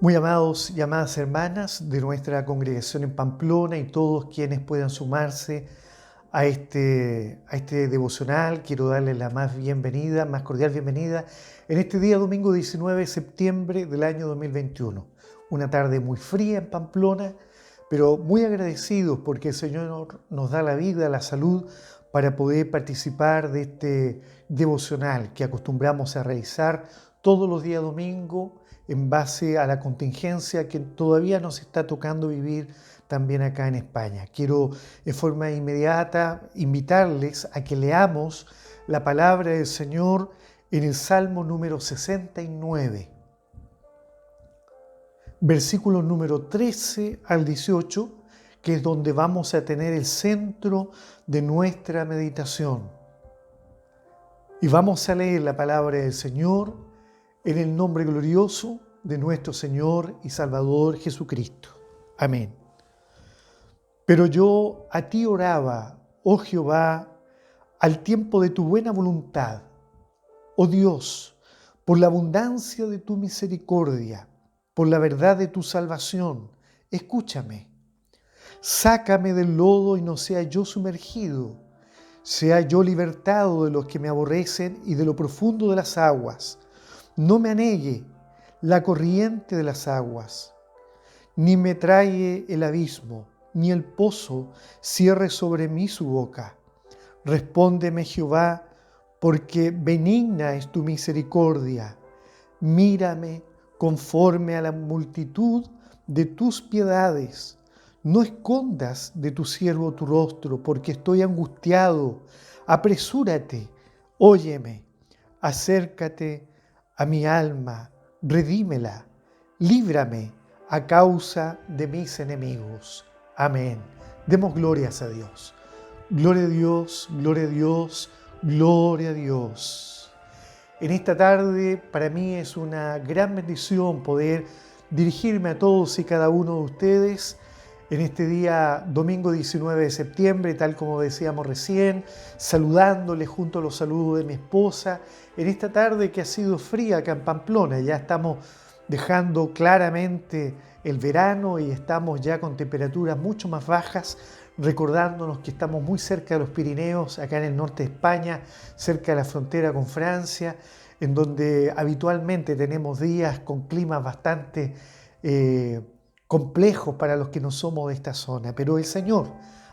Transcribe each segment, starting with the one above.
Muy amados y amadas hermanas de nuestra congregación en Pamplona y todos quienes puedan sumarse a este devocional, quiero darles la más cordial bienvenida en este día domingo 19 de septiembre del año 2021. Una tarde muy fría en Pamplona, pero muy agradecidos porque el Señor nos da la vida, la salud para poder participar de este devocional que acostumbramos a realizar todos los días domingo en base a la contingencia que todavía nos está tocando vivir también acá en España. Quiero en forma inmediata invitarles a que leamos la palabra del Señor en el Salmo número 69, versículos número 13 al 18, que es donde vamos a tener el centro de nuestra meditación. Y vamos a leer la palabra del Señor en el nombre glorioso de nuestro Señor y Salvador Jesucristo. Amén. Pero yo a ti oraba, oh Jehová, al tiempo de tu buena voluntad. Oh Dios, por la abundancia de tu misericordia, por la verdad de tu salvación, escúchame. Sácame del lodo y no sea yo sumergido. Sea yo libertado de los que me aborrecen y de lo profundo de las aguas. No me anegue la corriente de las aguas, ni me trague el abismo, ni el pozo cierre sobre mí su boca. Respóndeme, Jehová, porque benigna es tu misericordia. Mírame conforme a la multitud de tus piedades. No escondas de tu siervo tu rostro, porque estoy angustiado. Apresúrate, óyeme, acércate a mi alma, redímela, líbrame a causa de mis enemigos. Amén. Demos glorias a Dios. Gloria a Dios, gloria a Dios, gloria a Dios. En esta tarde para mí es una gran bendición poder dirigirme a todos y cada uno de ustedes en este día domingo 19 de septiembre, tal como decíamos recién, saludándoles junto a los saludos de mi esposa, en esta tarde que ha sido fría acá en Pamplona. Ya estamos dejando claramente el verano y estamos ya con temperaturas mucho más bajas, recordándonos que estamos muy cerca de los Pirineos, acá en el norte de España, cerca de la frontera con Francia, en donde habitualmente tenemos días con climas bastante complejos para los que no somos de esta zona, pero el Señor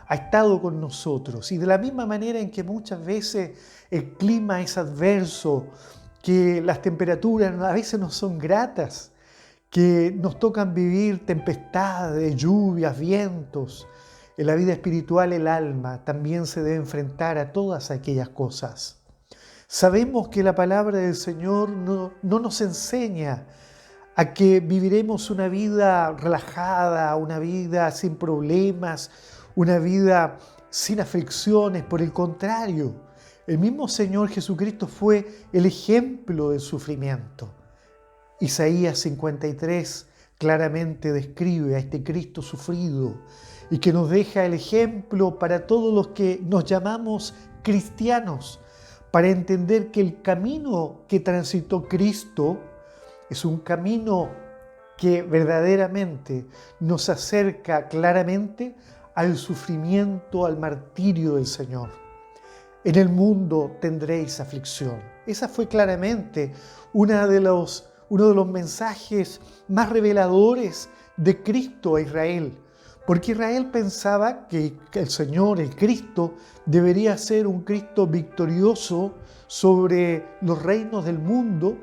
ha estado con nosotros y de la misma manera en que muchas veces el clima es adverso, que las temperaturas a veces no son gratas, que nos tocan vivir tempestades, lluvias, vientos. En la vida espiritual el alma también se debe enfrentar a todas aquellas cosas. Sabemos que la palabra del Señor no nos enseña a que viviremos una vida relajada, una vida sin problemas, una vida sin aflicciones. Por el contrario, el mismo Señor Jesucristo fue el ejemplo del sufrimiento. Isaías 53 claramente describe a este Cristo sufrido y que nos deja el ejemplo para todos los que nos llamamos cristianos, para entender que el camino que transitó Cristo es un camino que verdaderamente nos acerca claramente al sufrimiento, al martirio del Señor. En el mundo tendréis aflicción. Esa fue claramente uno de los mensajes más reveladores de Cristo a Israel. Porque Israel pensaba que el Señor, el Cristo, debería ser un Cristo victorioso sobre los reinos del mundo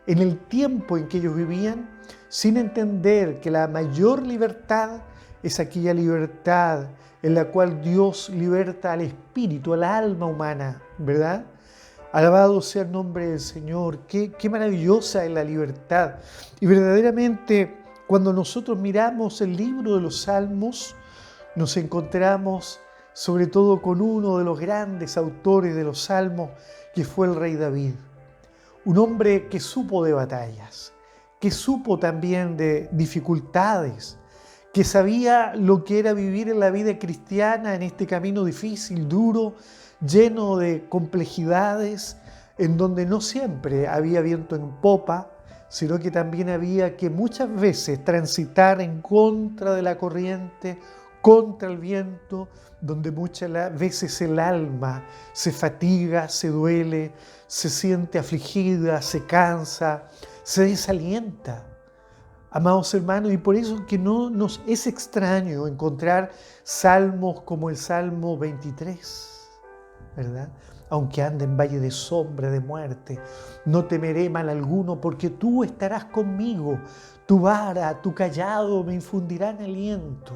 en el tiempo en que ellos vivían, sin entender que la mayor libertad es aquella libertad en la cual Dios liberta al espíritu, a la alma humana, ¿verdad? Alabado sea el nombre del Señor. Qué maravillosa es la libertad. Y verdaderamente, cuando nosotros miramos el libro de los Salmos, nos encontramos sobre todo con uno de los grandes autores de los Salmos, que fue el rey David. Un hombre que supo de batallas, que supo también de dificultades, que sabía lo que era vivir en la vida cristiana en este camino difícil, duro, lleno de complejidades, en donde no siempre había viento en popa, sino que también había que muchas veces transitar en contra de la corriente, contra el viento, donde muchas veces el alma se fatiga, se duele, se siente afligida, se cansa, se desalienta. Amados hermanos, y por eso que no nos es extraño encontrar salmos como el Salmo 23, ¿verdad? Aunque ande en valle de sombra de muerte, no temeré mal alguno, porque tú estarás conmigo. Tu vara, tu cayado me infundirán aliento.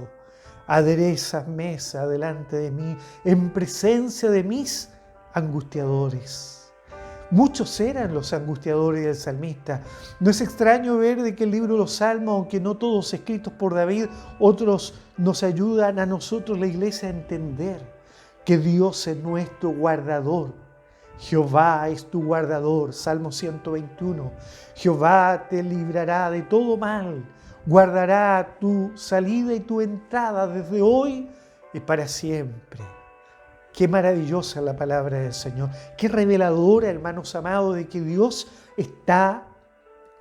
Aderezas mesa delante de mí, en presencia de mis angustiadores. Muchos eran los angustiadores del salmista. No es extraño ver de que el libro de los Salmos, aunque no todos escritos por David, otros nos ayudan a nosotros, la iglesia, a entender que Dios es nuestro guardador. Jehová es tu guardador. Salmo 121. Jehová te librará de todo mal. Guardará tu salida y tu entrada desde hoy y para siempre. Qué maravillosa la palabra del Señor. Qué reveladora, hermanos amados, de que Dios está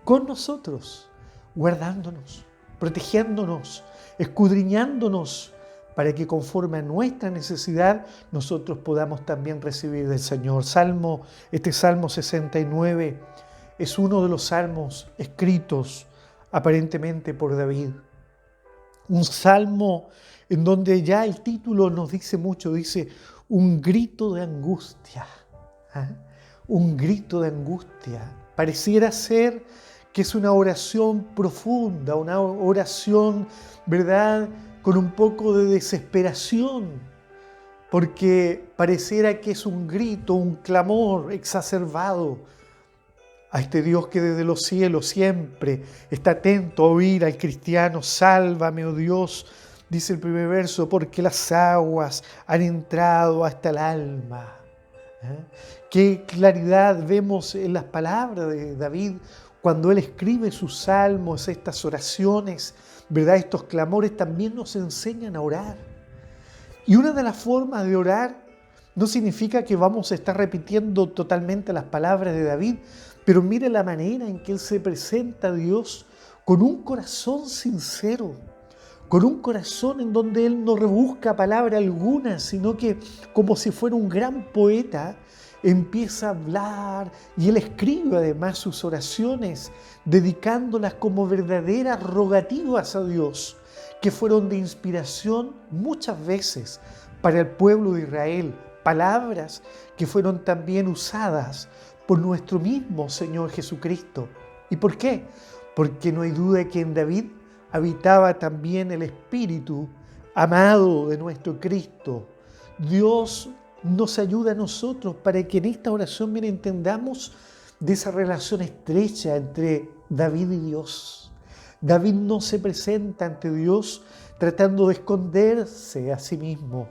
con nosotros, guardándonos, protegiéndonos, escudriñándonos, para que conforme a nuestra necesidad nosotros podamos también recibir del Señor. Este Salmo 69 es uno de los salmos escritos aparentemente por David. Un salmo en donde ya el título nos dice mucho, dice un grito de angustia. Un grito de angustia. Pareciera ser que es una oración profunda, una oración, ¿verdad?, con un poco de desesperación, porque pareciera que es un grito, un clamor exacerbado a este Dios que desde los cielos siempre está atento a oír al cristiano. Sálvame, oh Dios, dice el primer verso, porque las aguas han entrado hasta el alma. Qué claridad vemos en las palabras de David cuando él escribe sus salmos, estas oraciones, ¿verdad? Estos clamores también nos enseñan a orar. Y una de las formas de orar no significa que vamos a estar repitiendo totalmente las palabras de David, pero mire la manera en que él se presenta a Dios con un corazón sincero, con un corazón en donde él no rebusca palabra alguna, sino que como si fuera un gran poeta, empieza a hablar y él escribe además sus oraciones, dedicándolas como verdaderas rogativas a Dios, que fueron de inspiración muchas veces para el pueblo de Israel, palabras que fueron también usadas por nuestro mismo Señor Jesucristo. ¿Y por qué? Porque no hay duda de que en David habitaba también el Espíritu amado de nuestro Cristo. Dios nos ayuda a nosotros para que en esta oración bien entendamos de esa relación estrecha entre David y Dios. David no se presenta ante Dios tratando de esconderse a sí mismo.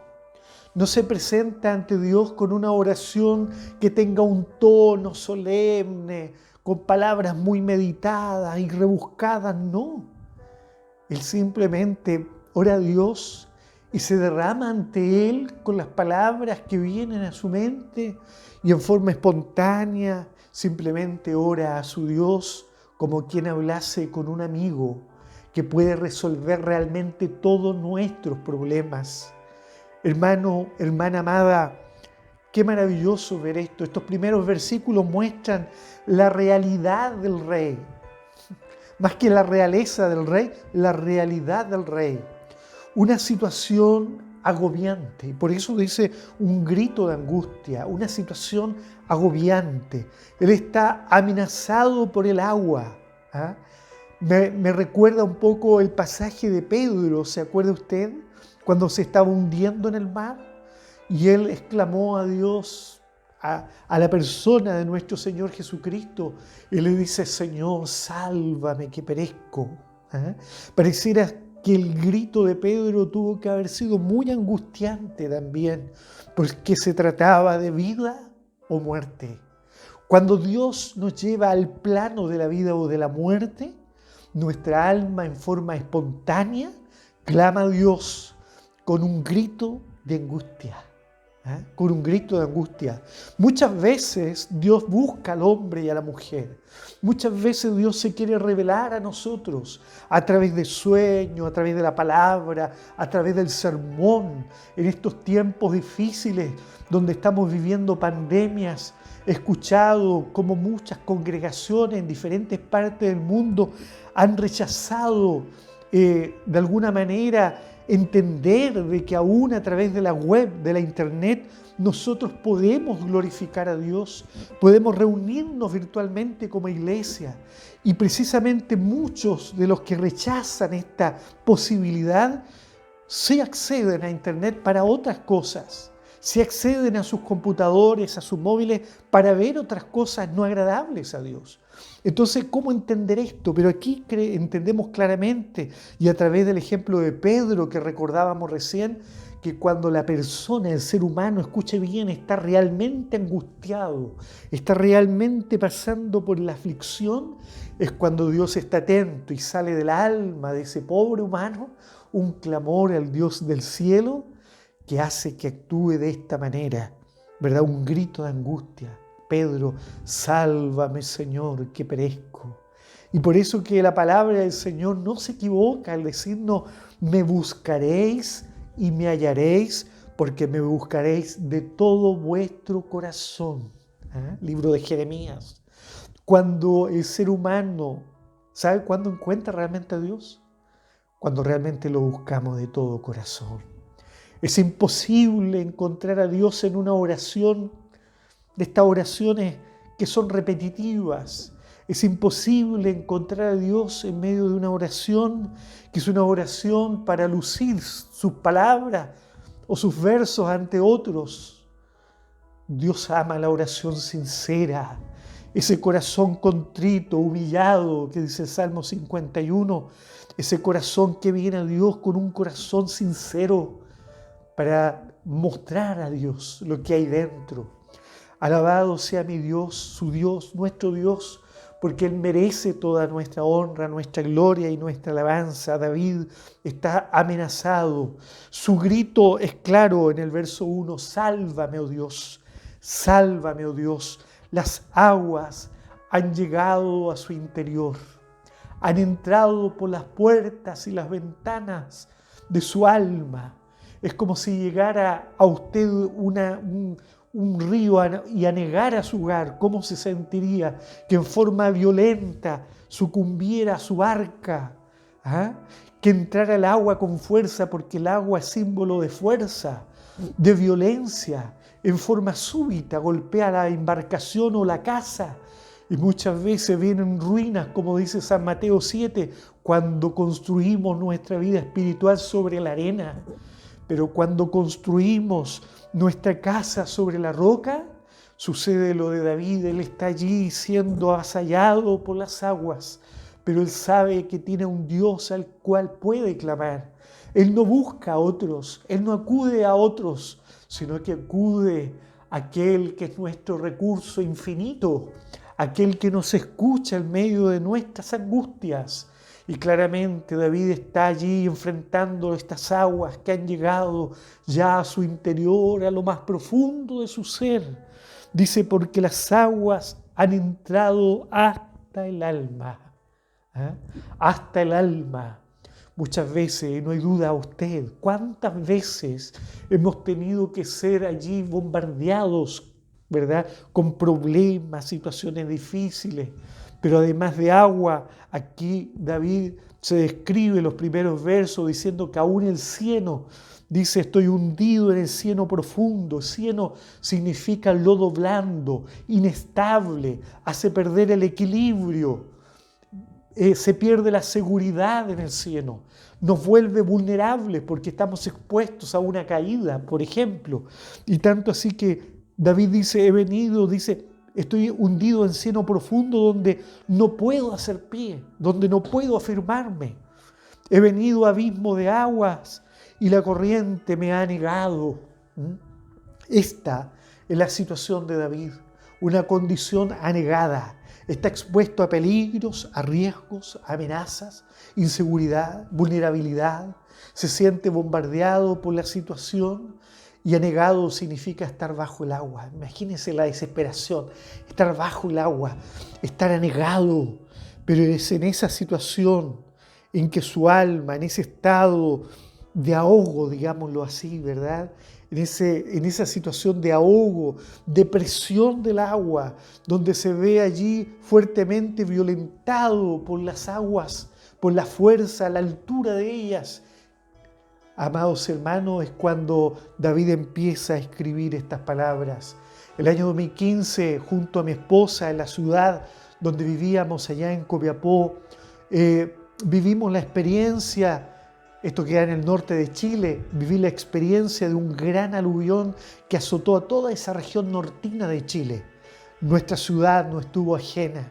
No se presenta ante Dios con una oración que tenga un tono solemne, con palabras muy meditadas y rebuscadas, no. Él simplemente ora a Dios y se derrama ante Él con las palabras que vienen a su mente y en forma espontánea simplemente ora a su Dios como quien hablase con un amigo que puede resolver realmente todos nuestros problemas. Hermano, hermana amada, qué maravilloso ver esto. Estos primeros versículos muestran la realidad del rey. Más que la realeza del rey, la realidad del rey. Una situación agobiante. Y por eso dice un grito de angustia, una situación agobiante. Él está amenazado por el agua. Me recuerda un poco el pasaje de Pedro, ¿se acuerda usted? Cuando se estaba hundiendo en el mar y él exclamó a Dios, a la persona de nuestro Señor Jesucristo, y le dice: Señor, sálvame que perezco. Pareciera que el grito de Pedro tuvo que haber sido muy angustiante también, porque se trataba de vida o muerte. Cuando Dios nos lleva al plano de la vida o de la muerte, nuestra alma en forma espontánea clama a Dios con un grito de angustia. con un grito de angustia. Muchas veces Dios busca al hombre y a la mujer. Muchas veces Dios se quiere revelar a nosotros a través de sueños, a través de la palabra, a través del sermón. En estos tiempos difíciles donde estamos viviendo pandemias, he escuchado cómo muchas congregaciones en diferentes partes del mundo han rechazado de alguna manera entender de que aún a través de la web, de la internet, nosotros podemos glorificar a Dios, podemos reunirnos virtualmente como iglesia. Y precisamente muchos de los que rechazan esta posibilidad sí acceden a internet para otras cosas, sí acceden a sus computadores, a sus móviles para ver otras cosas no agradables a Dios. Entonces, ¿cómo entender esto? Pero aquí entendemos claramente, y a través del ejemplo de Pedro que recordábamos recién, que cuando la persona, el ser humano, escuche bien, está realmente angustiado, está realmente pasando por la aflicción, es cuando Dios está atento y sale del alma de ese pobre humano un clamor al Dios del cielo que hace que actúe de esta manera, ¿verdad? Un grito de angustia. Pedro, sálvame, Señor, que perezco. Y por eso que la palabra del Señor no se equivoca al decirnos, me buscaréis y me hallaréis, porque me buscaréis de todo vuestro corazón. Libro de Jeremías. Cuando el ser humano, ¿sabe cuándo encuentra realmente a Dios? Cuando realmente lo buscamos de todo corazón. Es imposible encontrar a Dios en una oración, de estas oraciones que son repetitivas. Es imposible encontrar a Dios en medio de una oración que es una oración para lucir sus palabras o sus versos ante otros. Dios ama la oración sincera, ese corazón contrito, humillado, que dice el Salmo 51, ese corazón que viene a Dios con un corazón sincero para mostrar a Dios lo que hay dentro. Alabado sea mi Dios, su Dios, nuestro Dios, porque Él merece toda nuestra honra, nuestra gloria y nuestra alabanza. David está amenazado. Su grito es claro en el verso 1, sálvame, oh Dios, sálvame, oh Dios. Las aguas han llegado a su interior, han entrado por las puertas y las ventanas de su alma. Es como si llegara a usted un río y anegara su hogar. ¿Cómo se sentiría? Que en forma violenta sucumbiera a su barca. Que entrara el agua con fuerza, porque el agua es símbolo de fuerza, de violencia. En forma súbita golpea la embarcación o la casa. Y muchas veces vienen ruinas, como dice San Mateo 7, cuando construimos nuestra vida espiritual sobre la arena. Pero cuando construimos nuestra casa sobre la roca, sucede lo de David. Él está allí siendo avasallado por las aguas, pero él sabe que tiene un Dios al cual puede clamar. Él no busca a otros, él no acude a otros, sino que acude a aquel que es nuestro recurso infinito, aquel que nos escucha en medio de nuestras angustias. Y claramente David está allí enfrentando estas aguas que han llegado ya a su interior, a lo más profundo de su ser. Dice, porque las aguas han entrado hasta el alma. Hasta el alma. Muchas veces, no hay duda a usted, ¿cuántas veces hemos tenido que ser allí bombardeados, ¿verdad? Con problemas, situaciones difíciles. Pero además de agua, aquí David se describe en los primeros versos diciendo que aún el cieno, dice, estoy hundido en el cieno profundo. Cieno significa lodo blando, inestable, hace perder el equilibrio. Se pierde la seguridad en el cieno, nos vuelve vulnerables porque estamos expuestos a una caída, por ejemplo. Y tanto así que David dice, he venido, dice, estoy hundido en cieno profundo donde no puedo hacer pie, donde no puedo afirmarme. He venido a abismo de aguas y la corriente me ha anegado. Esta es la situación de David, una condición anegada. Está expuesto a peligros, a riesgos, a amenazas, inseguridad, vulnerabilidad. Se siente bombardeado por la situación Y anegado significa estar bajo el agua. Imagínense la desesperación, estar bajo el agua, estar anegado. Pero es en esa situación en que su alma, en ese estado de ahogo, digámoslo así, ¿verdad? En esa situación de ahogo, de presión del agua, donde se ve allí fuertemente violentado por las aguas, por la fuerza, la altura de ellas. Amados hermanos, es cuando David empieza a escribir estas palabras. El año 2015, junto a mi esposa, en la ciudad donde vivíamos, allá en Copiapó, vivimos la experiencia, esto queda en el norte de Chile, viví la experiencia de un gran aluvión que azotó a toda esa región nortina de Chile. Nuestra ciudad no estuvo ajena.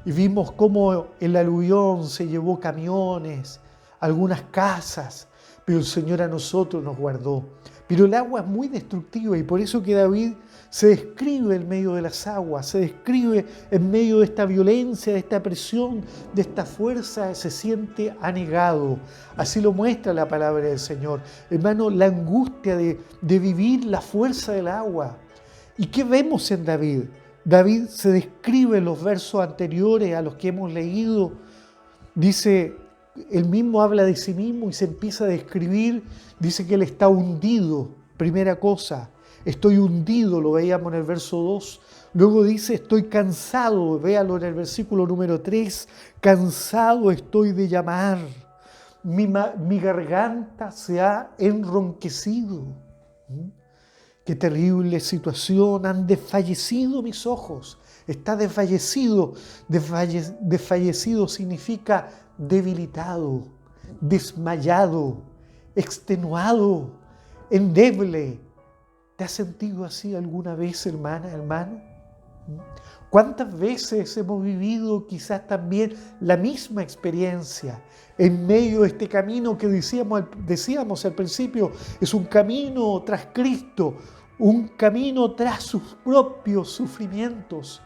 Y vimos cómo el aluvión se llevó camiones, algunas casas, pero el Señor a nosotros nos guardó. Pero el agua es muy destructiva y por eso que David se describe en medio de las aguas, se describe en medio de esta violencia, de esta presión, de esta fuerza, se siente anegado. Así lo muestra la palabra del Señor. Hermano, la angustia de vivir la fuerza del agua. ¿Y qué vemos en David? David se describe en los versos anteriores a los que hemos leído. Dice, él mismo habla de sí mismo y se empieza a describir. Dice que él está hundido, primera cosa. Estoy hundido, lo veíamos en el verso 2. Luego dice, estoy cansado, véalo en el versículo número 3. Cansado estoy de llamar. Mi garganta se ha enronquecido. Qué terrible situación, han desfallecido mis ojos. Está desfallecido. Desfallecido significa debilitado, desmayado, extenuado, endeble. ¿Te has sentido así alguna vez, hermana, hermano? ¿Cuántas veces hemos vivido quizás también la misma experiencia en medio de este camino que decíamos al principio? Es un camino tras Cristo, un camino tras sus propios sufrimientos.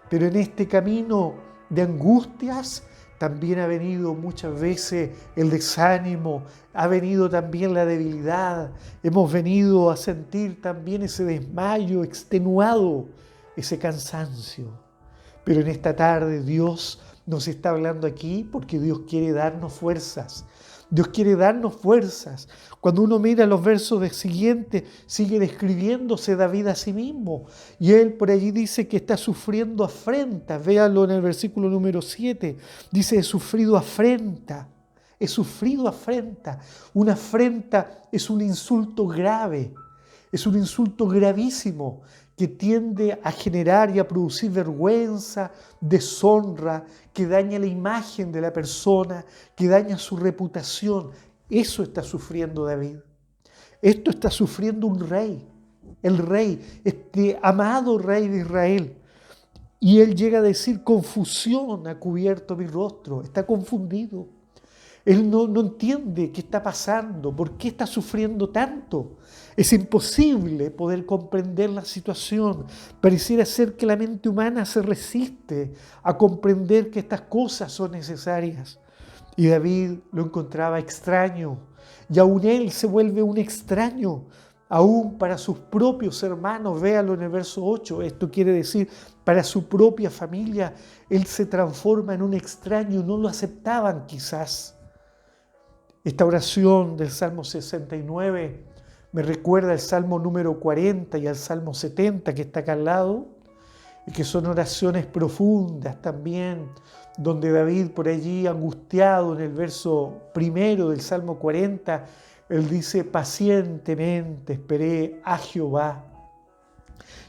Pero en este camino de angustias también ha venido muchas veces el desánimo, ha venido también la debilidad, hemos venido a sentir también ese desmayo extenuado, ese cansancio. Pero en esta tarde Dios nos está hablando aquí porque Dios quiere darnos fuerzas. Dios quiere darnos fuerzas. Cuando uno mira los versos siguientes, sigue describiéndose David a sí mismo. Y él por allí dice que está sufriendo afrenta. Véanlo en el versículo número 7. Dice, he sufrido afrenta. He sufrido afrenta. Una afrenta es un insulto grave. Es un insulto gravísimo que tiende a generar y a producir vergüenza, deshonra, que daña la imagen de la persona, que daña su reputación. Eso está sufriendo David. Esto está sufriendo un rey, el rey, este amado rey de Israel. Y él llega a decir, confusión ha cubierto mi rostro, está confundido. Él no entiende qué está pasando, por qué está sufriendo tanto. Es imposible poder comprender la situación. Pareciera ser que la mente humana se resiste a comprender que estas cosas son necesarias. Y David lo encontraba extraño. Y aún él se vuelve un extraño, aún para sus propios hermanos. Véalo en el verso 8. Esto quiere decir, para su propia familia, él se transforma en un extraño. No lo aceptaban quizás. Esta oración del Salmo 69 me recuerda al Salmo número 40 y al Salmo 70 que está acá al lado, y que son oraciones profundas también, donde David por allí angustiado en el verso primero del Salmo 40, él dice, pacientemente esperé a Jehová.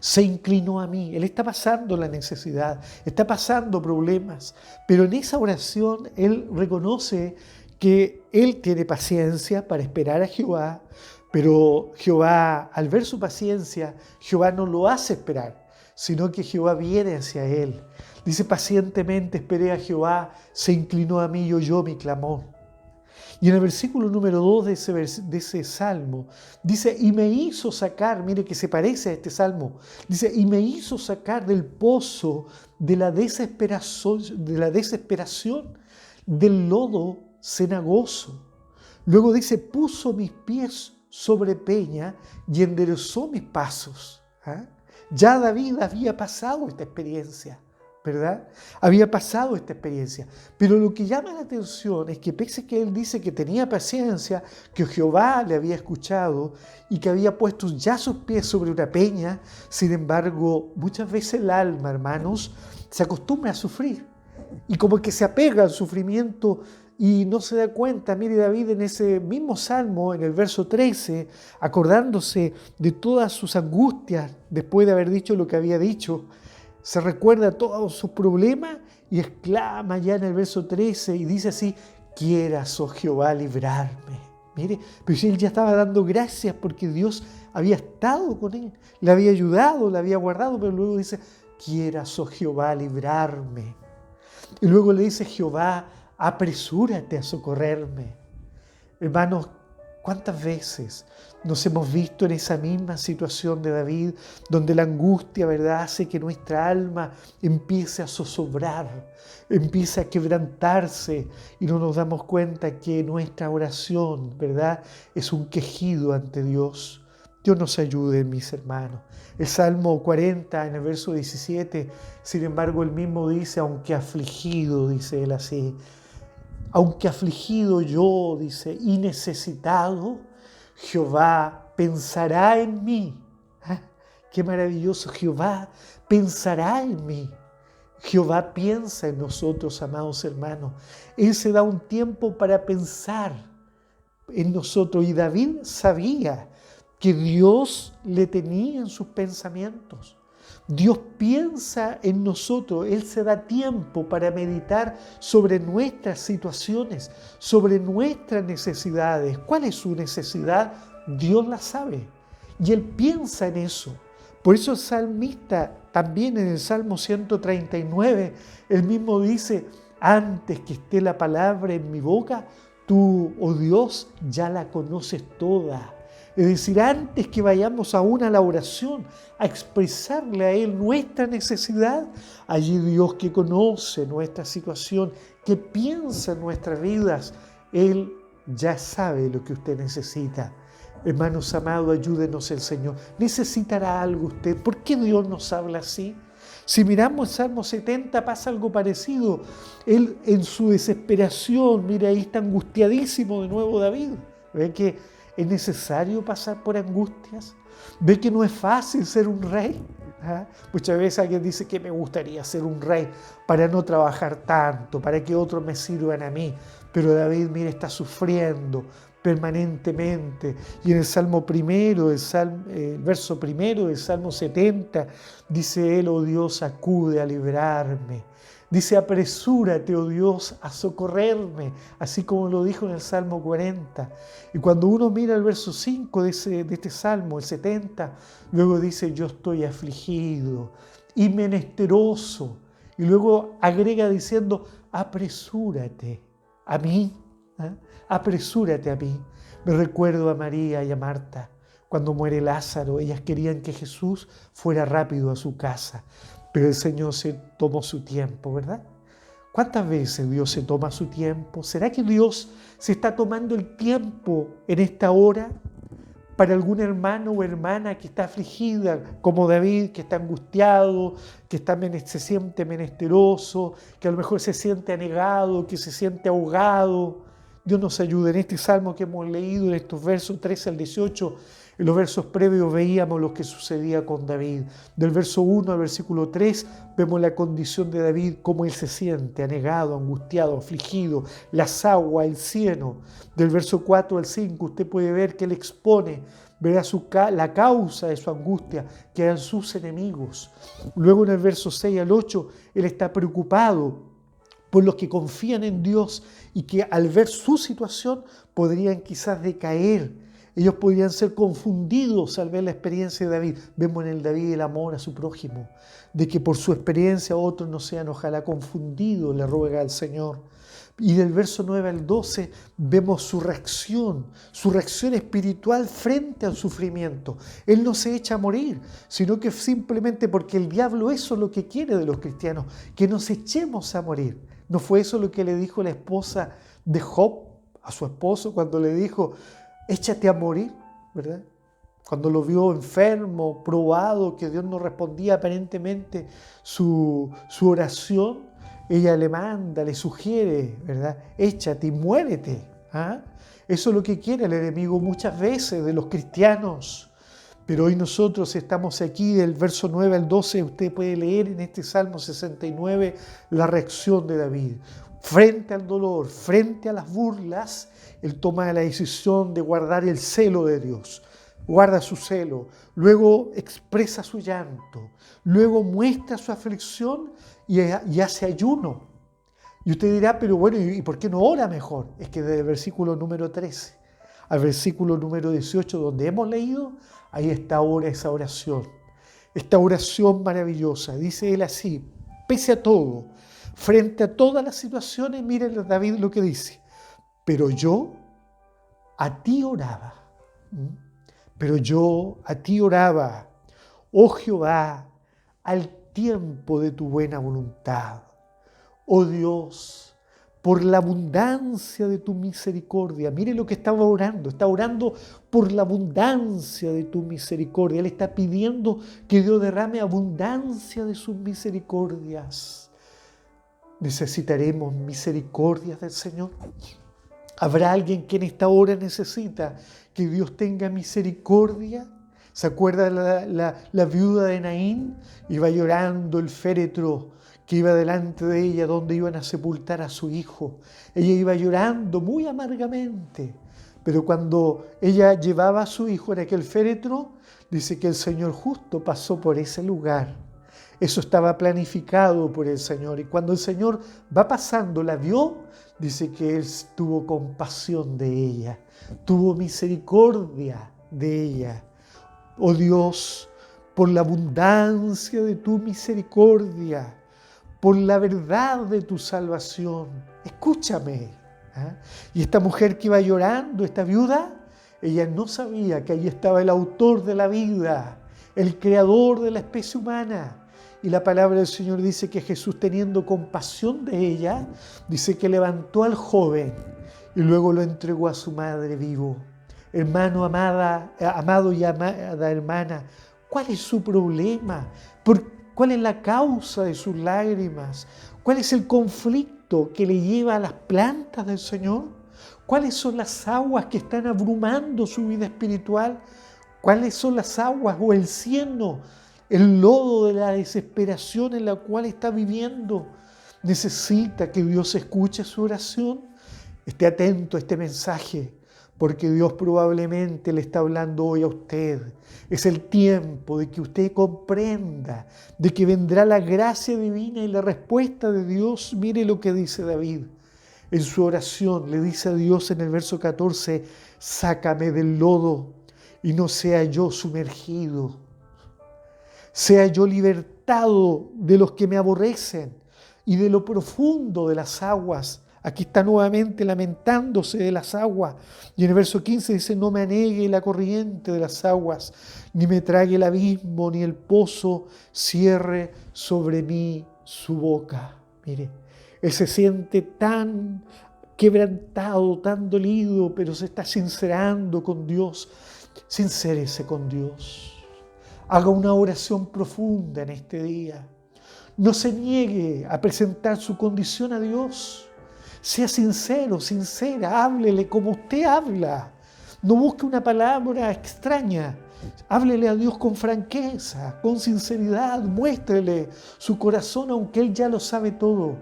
Se inclinó a mí. Él está pasando la necesidad, está pasando problemas, pero en esa oración él reconoce que él tiene paciencia para esperar a Jehová, pero Jehová, al ver su paciencia, Jehová no lo hace esperar, sino que Jehová viene hacia él. Dice, pacientemente esperé a Jehová, se inclinó a mí y oyó mi clamor. Y en el versículo número 2 de ese salmo, dice, y me hizo sacar, mire que se parece a este salmo, dice, y me hizo sacar del pozo de la desesperación, del lodo cenagoso. Luego dice, puso mis pies sobre peña y enderezó mis pasos. ¿Ah? Ya David había pasado esta experiencia, ¿verdad? Había pasado esta experiencia. Pero lo que llama la atención es que pese a que él dice que tenía paciencia, que Jehová le había escuchado y que había puesto ya sus pies sobre una peña, sin embargo, muchas veces el alma, hermanos, se acostumbra a sufrir y como que se apega al sufrimiento y no se da cuenta. Mire, David en ese mismo salmo, en el verso 13, acordándose de todas sus angustias después de haber dicho lo que había dicho, se recuerda todos sus problemas y exclama ya en el verso 13 y dice así: quieras, oh Jehová, librarme. Mire, pero si él ya estaba dando gracias porque Dios había estado con él, le había ayudado, le había guardado, pero luego dice: quieras, oh Jehová, librarme. Y luego le dice: Jehová, apresúrate a socorrerme. Hermanos, ¿cuántas veces nos hemos visto en esa misma situación de David, donde la angustia, ¿verdad?, hace que nuestra alma empiece a zozobrar, empiece a quebrantarse y no nos damos cuenta que nuestra oración, ¿verdad?, es un quejido ante Dios? Dios nos ayude, mis hermanos. El Salmo 40, en el verso 17, sin embargo, él mismo dice: aunque afligido, dice él así, aunque afligido yo, dice, y necesitado, Jehová pensará en mí. ¿Ah? Qué maravilloso, Jehová pensará en mí. Jehová piensa en nosotros, amados hermanos. Él se da un tiempo para pensar en nosotros y David sabía que Dios le tenía en sus pensamientos. Dios piensa en nosotros, Él se da tiempo para meditar sobre nuestras situaciones, sobre nuestras necesidades. ¿Cuál es su necesidad? Dios la sabe y Él piensa en eso. Por eso el salmista también en el Salmo 139, él mismo dice: antes que esté la palabra en mi boca, tú, oh Dios, ya la conoces toda. Es decir, antes que vayamos aún a la oración, a expresarle a Él nuestra necesidad, allí Dios, que conoce nuestra situación, que piensa en nuestras vidas, Él ya sabe lo que usted necesita. Hermanos amados, ayúdenos el Señor. ¿Necesitará algo usted? ¿Por qué Dios nos habla así? Si miramos el Salmo 70 pasa algo parecido. Él en su desesperación, mira, ahí está angustiadísimo de nuevo David. ¿Ve que es necesario pasar por angustias? ¿Ve que no es fácil ser un rey? ¿Ah? Muchas veces alguien dice que me gustaría ser un rey para no trabajar tanto, para que otros me sirvan a mí. Pero David, mire, está sufriendo permanentemente. Y en el Salmo primero, el verso primero del Salmo 70, dice él: oh Dios, acude a librarme. Dice: apresúrate, oh Dios, a socorrerme, así como lo dijo en el Salmo 40. Y cuando uno mira el verso 5 de este Salmo, el 70, luego dice: yo estoy afligido y menesteroso. Y luego agrega diciendo: apresúrate a mí. ¿Eh? Apresúrate a mí. Me recuerdo a María y a Marta. Cuando muere Lázaro, ellas querían que Jesús fuera rápido a su casa. Pero el Señor se tomó su tiempo, ¿verdad? ¿Cuántas veces Dios se toma su tiempo? ¿Será que Dios se está tomando el tiempo en esta hora para algún hermano o hermana que está afligida, como David, que está angustiado, que se siente menesteroso, que a lo mejor se siente anegado, que se siente ahogado? Dios nos ayude. En este salmo que hemos leído, en estos versos 13 al 18, en los versos previos veíamos lo que sucedía con David. Del verso 1 al versículo 3 vemos la condición de David, cómo él se siente anegado, angustiado, afligido, las aguas, el cieno. Del verso 4 al 5 usted puede ver que él expone, verá la causa de su angustia, que eran sus enemigos. Luego en el verso 6 al 8 él está preocupado por los que confían en Dios y que al ver su situación podrían quizás decaer. Ellos podrían ser confundidos al ver la experiencia de David. Vemos en el David el amor a su prójimo, de que por su experiencia otros no sean ojalá confundidos, le ruega al Señor. Y del verso 9 al 12 vemos su reacción espiritual frente al sufrimiento. Él no se echa a morir, sino que simplemente porque el diablo eso es lo que quiere de los cristianos, que nos echemos a morir. ¿No fue eso lo que le dijo la esposa de Job a su esposo cuando le dijo: échate a morir? ¿verdad? Cuando lo vio enfermo, probado, que Dios no respondía aparentemente su oración, ella le manda, le sugiere, ¿verdad? Échate y muérete. ¿Ah? Eso es lo que quiere el enemigo muchas veces de los cristianos. Pero hoy nosotros estamos aquí del verso 9 al 12, usted puede leer en este Salmo 69 la reacción de David. Frente al dolor, frente a las burlas, él toma la decisión de guardar el celo de Dios. Guarda su celo, luego expresa su llanto, luego muestra su aflicción y hace ayuno. Y usted dirá, pero bueno, ¿y por qué no ora mejor? Es que desde el versículo número 13 al versículo número 18, donde hemos leído, ahí está ahora esa oración. Esta oración maravillosa. Dice él así, pese a todo, frente a todas las situaciones, miren David lo que dice. Pero yo a ti oraba. Pero yo a ti oraba, oh Jehová, al tiempo de tu buena voluntad. Oh Dios, por la abundancia de tu misericordia. Mire lo que estaba orando. Está orando por la abundancia de tu misericordia. Él está pidiendo que Dios derrame abundancia de sus misericordias. ¿Necesitaremos misericordias del Señor? ¿Habrá alguien que en esta hora necesita que Dios tenga misericordia? ¿Se acuerda la viuda de Naín? Iba llorando el féretro que iba delante de ella, donde iban a sepultar a su hijo. Ella iba llorando muy amargamente, pero cuando ella llevaba a su hijo en aquel féretro, dice que el Señor justo pasó por ese lugar. Eso estaba planificado por el Señor, y cuando el Señor va pasando, la vio, dice que Él tuvo compasión de ella, tuvo misericordia de ella. Oh Dios, por la abundancia de tu misericordia, por la verdad de tu salvación, escúchame. ¿Ah? Y esta mujer que iba llorando, esta viuda, ella no sabía que allí estaba el autor de la vida, el creador de la especie humana. Y la palabra del Señor dice que Jesús, teniendo compasión de ella, dice que levantó al joven y luego lo entregó a su madre vivo. Hermano, amado y amada hermana, ¿cuál es su problema? ¿Cuál es la causa de sus lágrimas? ¿Cuál es el conflicto que le lleva a las plantas del Señor? ¿Cuáles son las aguas que están abrumando su vida espiritual? ¿Cuáles son las aguas o el cieno, el lodo de la desesperación en la cual está viviendo? ¿Necesita que Dios escuche su oración? Esté atento a este mensaje, porque Dios probablemente le está hablando hoy a usted. Es el tiempo de que usted comprenda de que vendrá la gracia divina y la respuesta de Dios. Mire lo que dice David. En su oración le dice a Dios en el verso 14, sácame del lodo y no sea yo sumergido. Sea yo libertado de los que me aborrecen y de lo profundo de las aguas. Aquí está nuevamente lamentándose de las aguas. Y en el verso 15 dice, no me anegue la corriente de las aguas, ni me trague el abismo, ni el pozo cierre sobre mí su boca. Mire, él se siente tan quebrantado, tan dolido, pero se está sincerando con Dios. Sincérese con Dios. Haga una oración profunda en este día. No se niegue a presentar su condición a Dios. Sea sincero, sincera, háblele como usted habla. No busque una palabra extraña. Háblele a Dios con franqueza, con sinceridad. Muéstrele su corazón, aunque Él ya lo sabe todo.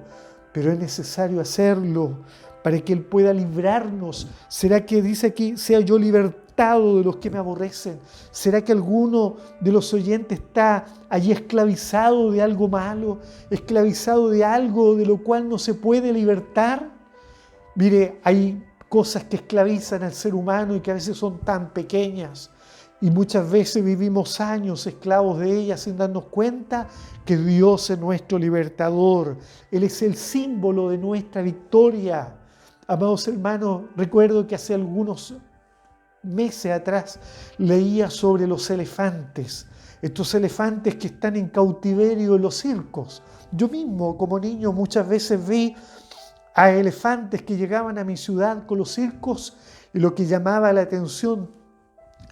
Pero es necesario hacerlo para que Él pueda librarnos. ¿Será que dice aquí, sea yo libertado de los que me aborrecen? ¿Será que alguno de los oyentes está allí esclavizado de algo malo? ¿Esclavizado de algo de lo cual no se puede libertar? Mire, hay cosas que esclavizan al ser humano y que a veces son tan pequeñas. Y muchas veces vivimos años esclavos de ellas sin darnos cuenta que Dios es nuestro libertador. Él es el símbolo de nuestra victoria. Amados hermanos, recuerdo que hace algunos meses atrás leía sobre los elefantes. Estos elefantes que están en cautiverio en los circos. Yo mismo, como niño, muchas veces vi a elefantes que llegaban a mi ciudad con los circos y lo que llamaba la atención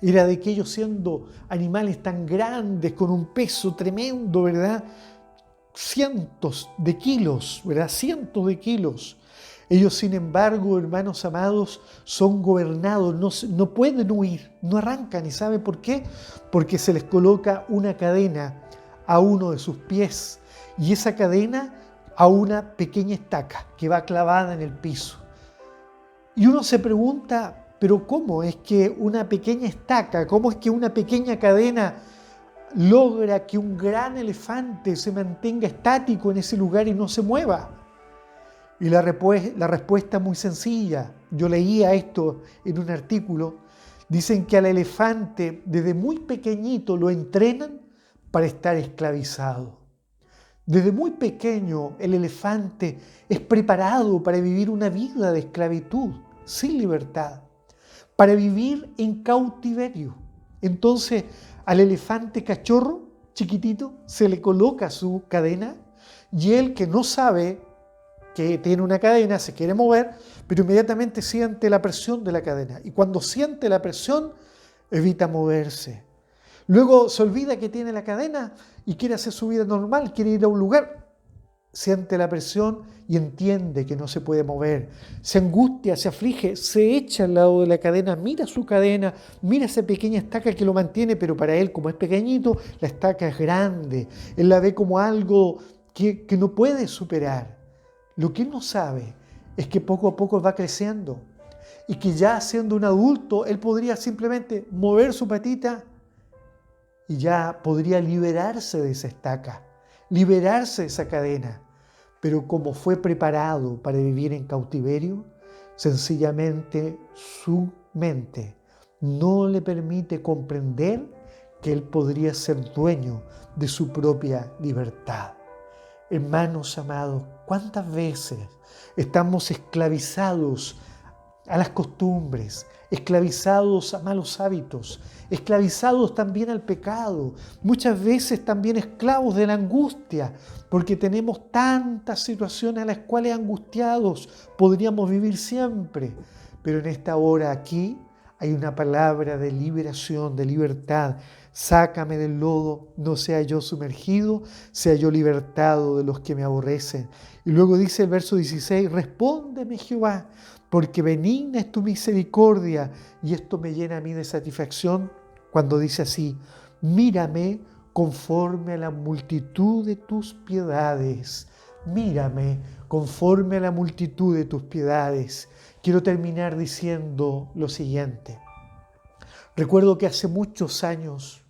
era de que ellos, siendo animales tan grandes, con un peso tremendo, ¿verdad? Cientos de kilos, ¿verdad? Cientos de kilos. Ellos, sin embargo, hermanos amados, son gobernados, no pueden huir, no arrancan. ¿Y sabe por qué? Porque se les coloca una cadena a uno de sus pies y esa cadena a una pequeña estaca que va clavada en el piso. Y uno se pregunta, ¿pero cómo es que una pequeña estaca, cómo es que una pequeña cadena logra que un gran elefante se mantenga estático en ese lugar y no se mueva? Y la respuesta es muy sencilla. Yo leía esto en un artículo. Dicen que al elefante desde muy pequeñito lo entrenan para estar esclavizado. Desde muy pequeño el elefante es preparado para vivir una vida de esclavitud, sin libertad, para vivir en cautiverio. Entonces al elefante cachorro, chiquitito, se le coloca su cadena y él, que no sabe que tiene una cadena, se quiere mover, pero inmediatamente siente la presión de la cadena. Y cuando siente la presión, evita moverse. Luego se olvida que tiene la cadena y quiere hacer su vida normal, quiere ir a un lugar. Siente la presión y entiende que no se puede mover. Se angustia, se aflige, se echa al lado de la cadena, mira su cadena, mira esa pequeña estaca que lo mantiene, pero para él, como es pequeñito, la estaca es grande. Él la ve como algo que no puede superar. Lo que él no sabe es que poco a poco va creciendo y que ya siendo un adulto, él podría simplemente mover su patita y ya podría liberarse de esa estaca, liberarse de esa cadena. Pero como fue preparado para vivir en cautiverio, sencillamente su mente no le permite comprender que él podría ser dueño de su propia libertad. Hermanos amados, ¿cuántas veces estamos esclavizados a las costumbres, esclavizados a malos hábitos, esclavizados también al pecado, muchas veces también esclavos de la angustia, porque tenemos tantas situaciones a las cuales angustiados podríamos vivir siempre? Pero en esta hora aquí hay una palabra de liberación, de libertad. Sácame del lodo, no sea yo sumergido, sea yo libertado de los que me aborrecen. Y luego dice el verso 16, respóndeme Jehová, porque benigna es tu misericordia. Y esto me llena a mí de satisfacción cuando dice así, mírame conforme a la multitud de tus piedades. Mírame conforme a la multitud de tus piedades. Quiero terminar diciendo lo siguiente. Recuerdo que hace muchos años,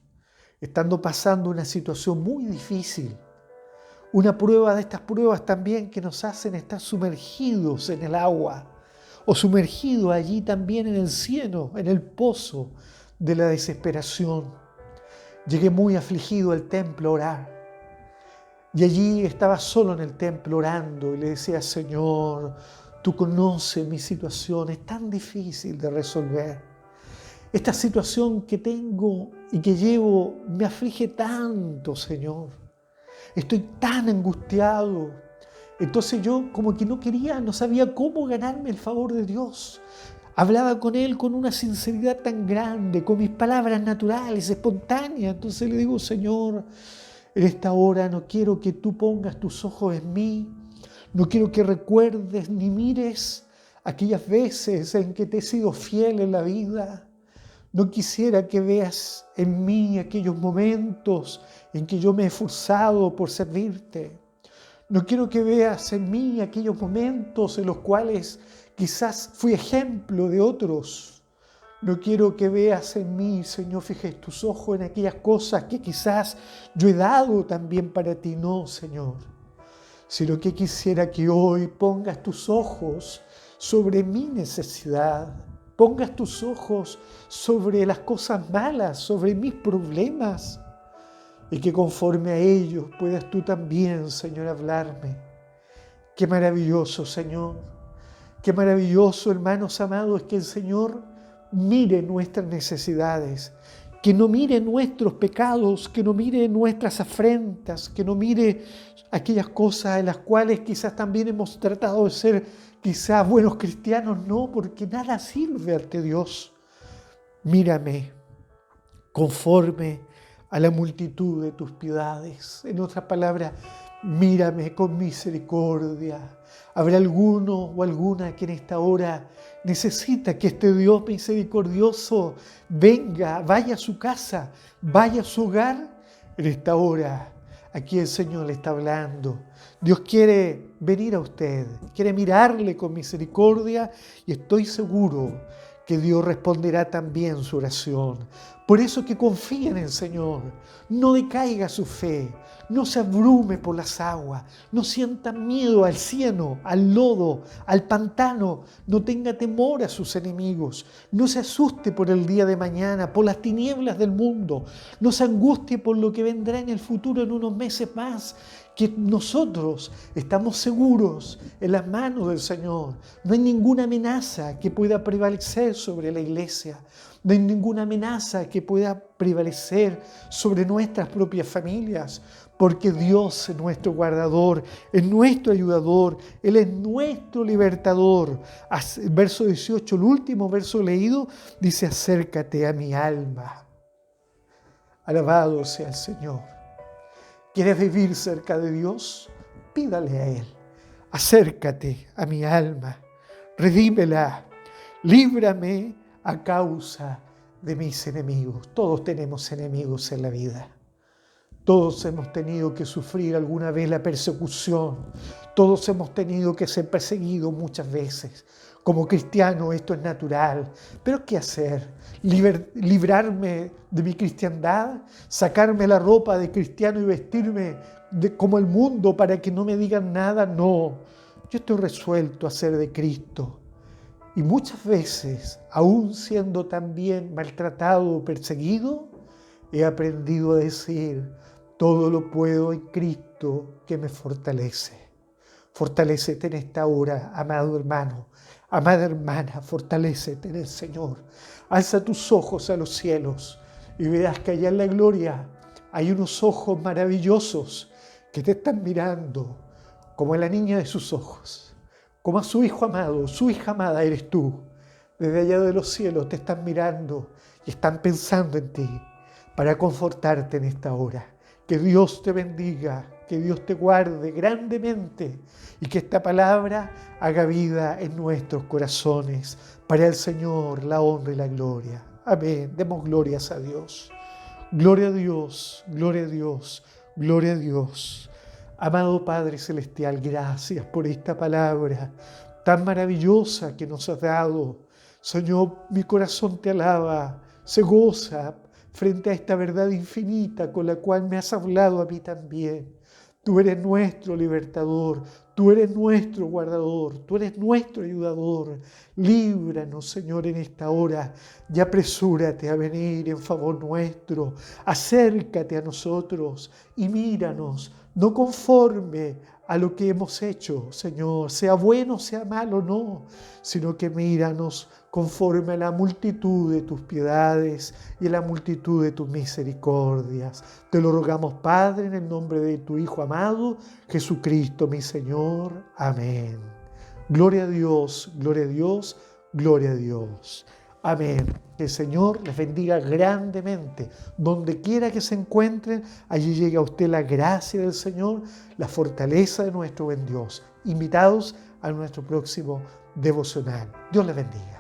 estando pasando una situación muy difícil, una prueba de estas pruebas también que nos hacen estar sumergidos en el agua o sumergidos allí también en el cieno, en el pozo de la desesperación. Llegué muy afligido al templo a orar y allí estaba solo en el templo orando y le decía, Señor, tú conoces mi situación, es tan difícil de resolver. Esta situación que tengo y que llevo me aflige tanto, Señor. Estoy tan angustiado. Entonces yo como que no sabía cómo ganarme el favor de Dios. Hablaba con Él con una sinceridad tan grande, con mis palabras naturales, espontáneas. Entonces le digo, Señor, en esta hora no quiero que tú pongas tus ojos en mí. No quiero que recuerdes ni mires aquellas veces en que te he sido fiel en la vida. No quisiera que veas en mí aquellos momentos en que yo me he esforzado por servirte. No quiero que veas en mí aquellos momentos en los cuales quizás fui ejemplo de otros. No quiero que veas en mí, Señor, fijes tus ojos en aquellas cosas que quizás yo he dado también para ti. No, Señor. Sino que quisiera que hoy pongas tus ojos sobre mi necesidad. Pongas tus ojos sobre las cosas malas, sobre mis problemas, y que conforme a ellos puedas tú también, Señor, hablarme. Qué maravilloso, Señor. Qué maravilloso, hermanos amados, que el Señor mire nuestras necesidades, que no mire nuestros pecados, que no mire nuestras afrentas, que no mire aquellas cosas en las cuales quizás también hemos tratado de ser quizás buenos cristianos. No, porque nada sirve ante Dios. Mírame, conforme a la multitud de tus piedades. En otras palabras, mírame con misericordia. ¿Habrá alguno o alguna que en esta hora necesita que este Dios misericordioso venga, vaya a su casa, vaya a su hogar? En esta hora, aquí el Señor le está hablando. Dios quiere venir a usted, quiere mirarle con misericordia y estoy seguro que Dios responderá también su oración. Por eso que confíe en el Señor, no decaiga su fe, no se abrume por las aguas, no sienta miedo al cieno, al lodo, al pantano, no tenga temor a sus enemigos, no se asuste por el día de mañana, por las tinieblas del mundo, no se angustie por lo que vendrá en el futuro en unos meses más, que nosotros estamos seguros en las manos del Señor. No hay ninguna amenaza que pueda prevalecer sobre la iglesia. No hay ninguna amenaza que pueda prevalecer sobre nuestras propias familias, porque Dios es nuestro guardador, es nuestro ayudador, Él es nuestro libertador. Verso 18, el último verso leído, dice: acércate a mi alma. Alabado sea el Señor. ¿Quieres vivir cerca de Dios? Pídale a Él. Acércate a mi alma, redímela, líbrame a causa de mis enemigos. Todos tenemos enemigos en la vida. Todos hemos tenido que sufrir alguna vez la persecución. Todos hemos tenido que ser perseguidos muchas veces. Como cristiano esto es natural. ¿Pero qué hacer? ¿Librarme de mi cristiandad? ¿Sacarme la ropa de cristiano y vestirme como el mundo para que no me digan nada? No. Yo estoy resuelto a ser de Cristo. Y muchas veces, aún siendo también maltratado o perseguido, he aprendido a decir: todo lo puedo en Cristo que me fortalece. Fortalécete en esta hora, amado hermano, amada hermana, fortalécete en el Señor. Alza tus ojos a los cielos y verás que allá en la gloria hay unos ojos maravillosos que te están mirando como a la niña de sus ojos. Como a su hijo amado, su hija amada eres tú. Desde allá de los cielos te están mirando y están pensando en ti para confortarte en esta hora. Que Dios te bendiga, que Dios te guarde grandemente y que esta palabra haga vida en nuestros corazones. Para el Señor la honra y la gloria. Amén. Demos glorias a Dios. Gloria a Dios, gloria a Dios, gloria a Dios. Amado Padre Celestial, gracias por esta palabra tan maravillosa que nos has dado. Señor, mi corazón te alaba, se goza frente a esta verdad infinita con la cual me has hablado a mí también. Tú eres nuestro libertador, tú eres nuestro guardador, tú eres nuestro ayudador. Líbranos, Señor, en esta hora y apresúrate a venir en favor nuestro. Acércate a nosotros y míranos, no conforme a lo que hemos hecho, Señor, sea bueno, sea malo, no, sino que míranos conforme a la multitud de tus piedades y a la multitud de tus misericordias. Te lo rogamos, Padre, en el nombre de tu Hijo amado, Jesucristo, mi Señor. Amén. Gloria a Dios, gloria a Dios, gloria a Dios. Amén. Que el Señor les bendiga grandemente. Donde quiera que se encuentren, allí llega a usted la gracia del Señor, la fortaleza de nuestro buen Dios. Invitados a nuestro próximo devocional. Dios les bendiga.